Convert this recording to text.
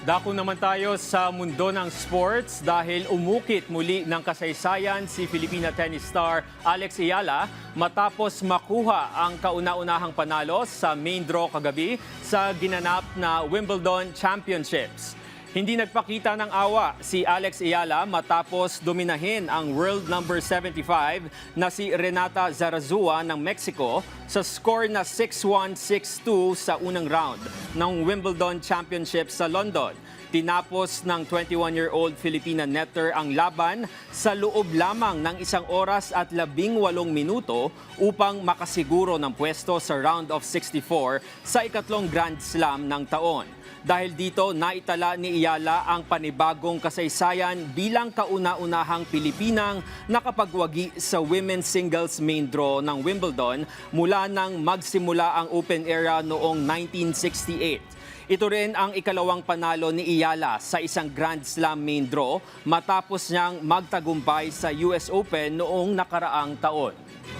Dako naman tayo sa mundo ng sports dahil umukit muli ng kasaysayan si Filipina tennis star Alex Ayala matapos makuha ang kauna-unahang panalo sa main draw kagabi sa ginanap na Wimbledon Championships. Hindi nagpakita ng awa si Alex Ayala matapos dominahin ang world number 75 na si Renata Zarazua ng Mexico sa score na 6-1, 6-2 sa unang round ng Wimbledon Championship sa London. Tinapos ng 21-year-old Filipina netter ang laban sa loob lamang ng 1 oras at 18 minuto upang makasiguro ng pwesto sa round of 64 sa ikatlong Grand Slam ng taon. Dahil dito, naitala ni Ayala ang panibagong kasaysayan bilang kauna-unahang Pilipinang nakapagwagi sa women's singles main draw ng Wimbledon mula nang magsimula ang open era noong 1968. Ito rin ang ikalawang panalo ni Ayala sa isang Grand Slam main draw matapos niyang magtagumpay sa US Open noong nakaraang taon.